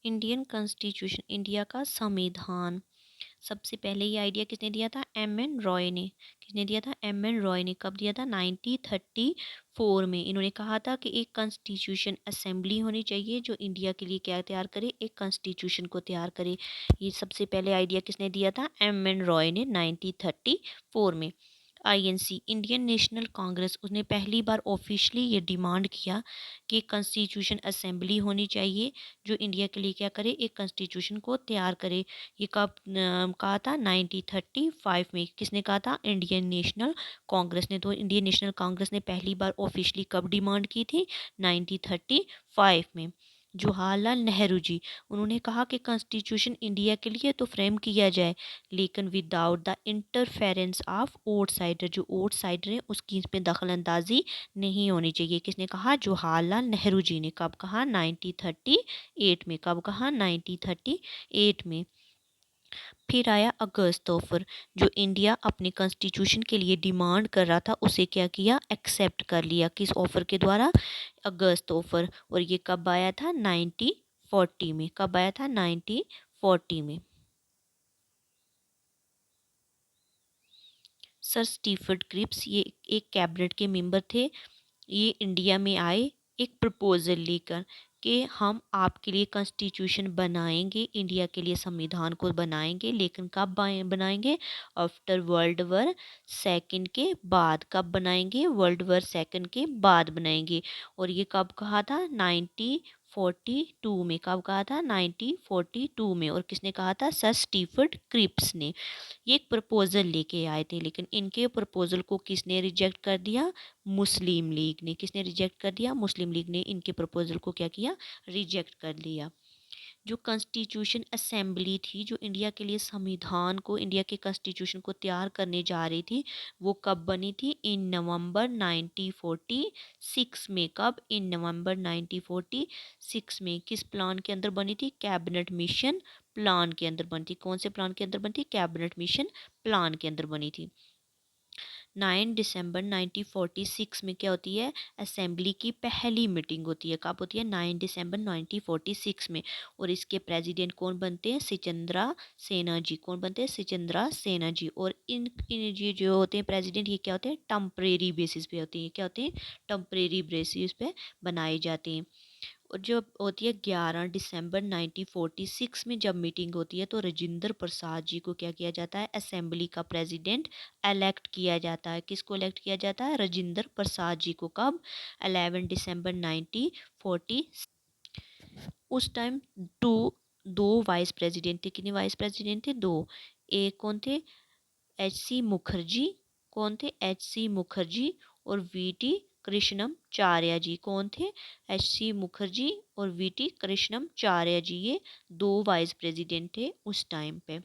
Indian constitution, India का संविधान। सबसे पहले ये आइडिया किसने दिया था? एम एन रॉय ने। किसने दिया था? एम एन रॉय ने। कब दिया था? 1934 में। इन्होंने कहा था कि एक कॉन्स्टिट्यूशन असेंबली होनी चाहिए जो इंडिया के लिए क्या तैयार करे? एक कॉन्स्टिट्यूशन को तैयार करे। ये सबसे पहले आइडिया किसने दिया था? एम एन रॉय ने 1934 में। आईएनसी, इंडियन नेशनल कांग्रेस, उसने पहली बार ऑफिशियली ये डिमांड किया कि कॉन्स्टिट्यूशन असेंबली होनी चाहिए जो इंडिया के लिए क्या करे? एक कॉन्स्टिट्यूशन को तैयार करे। ये कब कहा था? 1935 में। किसने कहा था? इंडियन नेशनल कांग्रेस ने। तो इंडियन नेशनल कांग्रेस ने पहली बार ऑफिशियली कब डिमांड की थी? 1935 में। जवाहरलाल नेहरू जी, उन्होंने कहा कि कॉन्स्टिट्यूशन इंडिया के लिए तो फ्रेम किया जाए लेकिन without the interference of outsider, जो आउटसाइडर है उसकी इसमें दखल अंदाजी नहीं होनी चाहिए। किसने कहा? जवाहरलाल नेहरू जी ने। कब कहा? 1938 में। कब कहा? 1938 में। फिर आया अगस्त ऑफर, जो इंडिया अपने कॉन्स्टिट्यूशन के लिए डिमांड कर रहा था उसे क्या किया? एक्सेप्ट कर लिया। किस ऑफर के द्वारा? अगस्त ऑफर। और ये कब आया था? 1940 में। कब आया था? 1940 में। सर स्टीफर्ड क्रिप्स, ये एक कैबिनेट के मेंबर थे। ये इंडिया में आए एक प्रपोजल लेकर कि हम आपके लिए कॉन्स्टिट्यूशन बनाएंगे, इंडिया के लिए संविधान को बनाएंगे, लेकिन कब बनाएंगे? आफ्टर वर्ल्ड वॉर सेकंड के बाद। कब बनाएंगे? वर्ल्ड वॉर सेकंड के बाद बनाएंगे। और ये कब कहा था? 1942 में। कब कहा था? 1942 में। और किसने कहा था? सर स्टीफर्ड क्रिप्स ने। ये एक प्रपोजल लेके आए थे लेकिन इनके प्रपोजल को किसने रिजेक्ट कर दिया? मुस्लिम लीग ने। किसने रिजेक्ट कर दिया? मुस्लिम लीग ने इनके प्रपोजल को क्या किया? रिजेक्ट कर लिया। जो कॉन्स्टिट्यूशन असेंबली थी जो इंडिया के लिए संविधान को, इंडिया के कॉन्स्टिट्यूशन को तैयार करने जा रही थी, वो कब बनी थी? इन नवंबर 1946 में। कब? इन नवंबर 1946 में। किस प्लान के अंदर बनी थी? कैबिनेट मिशन प्लान के अंदर बनी थी। कौन से प्लान के अंदर बनी थी? कैबिनेट मिशन प्लान के अंदर बनी थी। 9 दिसंबर 1946 में क्या होती है? असेंबली की पहली मीटिंग होती है। कब होती है? 9 दिसंबर 1946 में। और इसके प्रेसिडेंट कौन बनते हैं? सिचंद्रा सेना जी। कौन बनते हैं? सिचंद्रा सेना जी। और इन ये जो होते हैं प्रेसिडेंट, ये क्या होते हैं? टेम्परेरी बेसिस पे होते हैं। क्या होते हैं? टेम्परेरी बेसिस पे बनाए जाते हैं। और जो होती है 11 दिसंबर 1946 में जब मीटिंग होती है तो राजेंद्र प्रसाद जी को क्या किया जाता है? असेंबली का प्रेसिडेंट इलेक्ट किया जाता है। किसको इलेक्ट किया जाता है? राजेंद्र प्रसाद जी को। कब? 11 दिसंबर 1946। उस टाइम टू दो वाइस प्रेसिडेंट थे। कितने वाइस प्रेसिडेंट थे? दो। एक कौन थे? H C Mukherjee. कौन थे? H C Mukherjee. और वी टी कृष्णमचार्य जी। कौन थे? एच सी मुखर्जी और वी टी कृष्णमचार्य जी। ये दो वाइस प्रेसिडेंट थे उस टाइम पे।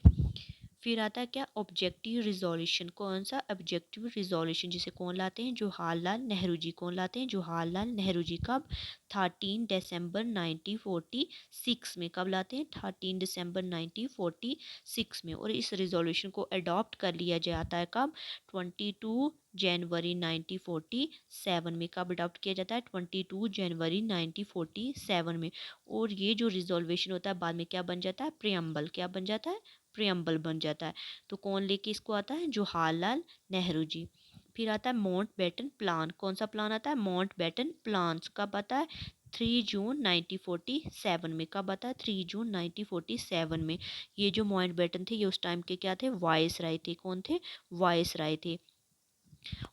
फिर आता है क्या? Objective resolution. कौन सा? ऑब्जेक्टिव रिजोल्यूशन, जिसे कौन लाते हैं? जवाहरलाल नेहरू जी। कौन लाते हैं? जवाहरलाल नेहरू जी। कब? 13 दिसंबर 1946 में। कब लाते हैं? 13 दिसंबर 1946 में। और इस रिजोल्यूशन को अडॉप्ट कर लिया जाता है कब? 22 जनवरी 1947 में। कब अडॉप्ट किया जाता है? 22 जनवरी 1947 में। और ये जो रिजोल्यूशन होता है बाद में क्या बन जाता है? प्रियम्बल। क्या बन जाता है? प्रियम्बल बन जाता है। तो कौन लेके इसको आता है? जवाहरलाल नेहरू जी। फिर आता है माउंट बैटन प्लान। कौन सा प्लान आता है? Mountbatten plan. कब आता है? 3 जून 1947 में। कब आता है? 3 जून 1947 में। ये जो माउंट बैटन थे ये उस टाइम के क्या थे? वाइस राय थे। कौन थे? वाइस राय थे।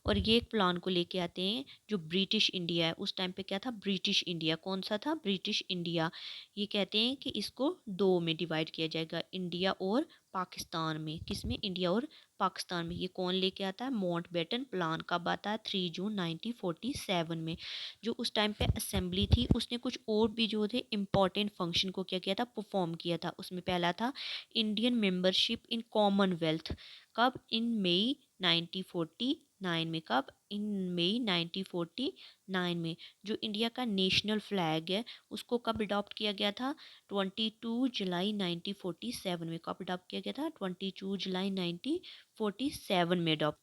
और ये एक प्लान को लेके आते हैं जो ब्रिटिश इंडिया है। उस टाइम पे क्या था? British India. कौन सा था? British India. ये कहते हैं कि इसको दो में डिवाइड किया जाएगा, इंडिया और पाकिस्तान में। किस में? इंडिया और पाकिस्तान में। ये कौन लेके आता है? Mountbatten plan. कब आता है? 3 जून 1947 में। जो उस टाइम पे असेंबली थी उसने कुछ और भी जो थे इम्पोर्टेंट फंक्शन को क्या किया था? परफॉर्म किया था। उसमें पहला था इंडियन मेंबरशिप इन कॉमनवेल्थ। कब? इन मई 1949 में। कब? इन मई 1949 में। जो इंडिया का नेशनल फ्लैग है उसको कब अडॉप्ट किया गया था? 22 जुलाई 1947 में। कब अडॉप्ट किया गया था? 22 जुलाई 1947 में अडॉप्ट।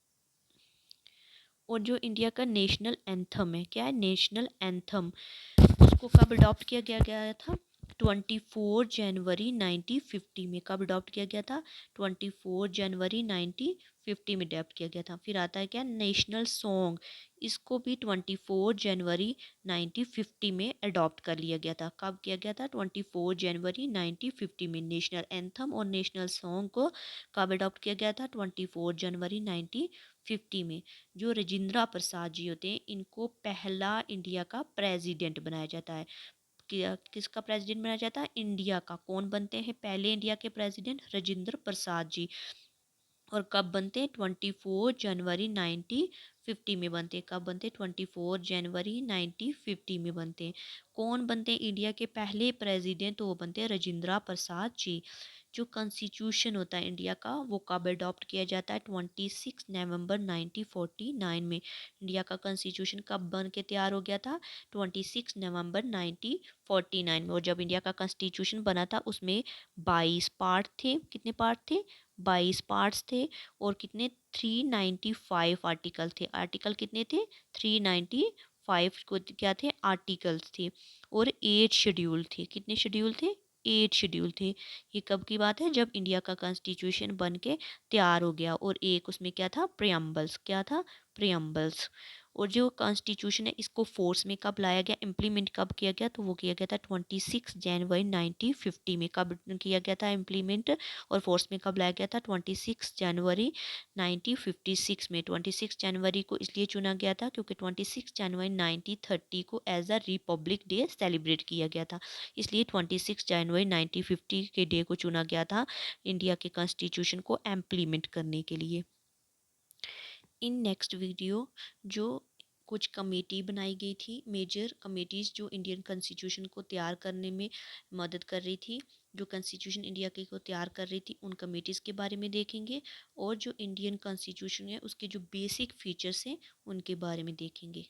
और जो इंडिया का नेशनल एंथम है, क्या है? नेशनल एंथम, उसको कब अडॉप्ट किया गया था? 24 जनवरी 1950 में। कब अडॉप्ट किया गया था? 24 जनवरी 1950 में अडॉप्ट किया गया था। फिर आता है क्या? नेशनल सॉन्ग, इसको भी 24 जनवरी 1950 में अडॉप्ट कर लिया गया था। कब किया गया था? 24 जनवरी 1950 में। नेशनल एंथम और नेशनल सॉन्ग को कब अडॉप्ट किया गया था? 24 जनवरी 1950 में। जो राजेंद्र प्रसाद जी होते हैं, इनको पहला इंडिया का प्रेसिडेंट बनाया जाता है। किसका प्रेसिडेंट बनाया जाता है? इंडिया का। कौन बनते हैं पहले इंडिया के प्रेसिडेंट? राजेंद्र प्रसाद जी। और कब बनते हैं? 24 जनवरी 1950 में बनते हैं। कब बनते हैं? 24 जनवरी 1950 में बनते हैं। कौन बनते हैं इंडिया के पहले प्रेसिडेंट? तो वो बनते हैं राजेंद्र प्रसाद जी। जो कॉन्स्टिट्यूशन होता है इंडिया का, वो कब अडॉप्ट किया जाता है? 26 नवंबर 1949 में। इंडिया का कॉन्स्टिट्यूशन कब बन के तैयार हो गया था? 26 नवंबर 1949 में। और जब इंडिया का कॉन्स्टिट्यूशन बना था, उसमें 22 पार्ट थे। कितने पार्ट थे? 22 पार्ट्स थे। और कितने? 395 आर्टिकल थे। आर्टिकल कितने थे? 395 को क्या थे? आर्टिकल्स थे। और 8 शेड्यूल थे। कितने शेड्यूल थे? 8 शेड्यूल थे। ये कब की बात है? जब इंडिया का कॉन्स्टिट्यूशन बन के तैयार हो गया। और एक उसमें क्या था? प्रियम्बल्स। क्या था? प्रियम्बल्स। और जो कॉन्स्टिट्यूशन है, इसको फोर्स में कब लाया गया? इम्प्लीमेंट कब किया गया? तो वो किया गया था 26 जनवरी 1950 में। कब किया गया था इम्प्लीमेंट और फोर्स में कब लाया गया था? 26 जनवरी 1956 में। 26 जनवरी को इसलिए चुना गया था क्योंकि 26 जनवरी 1930 को as a Republic Day celebrate किया गया था। इसलिए 26 जनवरी 1950 के डे को चुना गया था इंडिया के कॉन्स्टिट्यूशन को इम्प्लीमेंट करने के लिए। इन नेक्स्ट वीडियो जो कुछ कमेटी बनाई गई थी, मेजर कमेटीज़ जो इंडियन कॉन्स्टिट्यूशन को तैयार करने में मदद कर रही थी, जो कॉन्स्टिट्यूशन इंडिया के को तैयार कर रही थी, उन कमेटीज़ के बारे में देखेंगे। और जो इंडियन कॉन्स्टिट्यूशन है, उसके जो बेसिक फीचर्स हैं, उनके बारे में देखेंगे।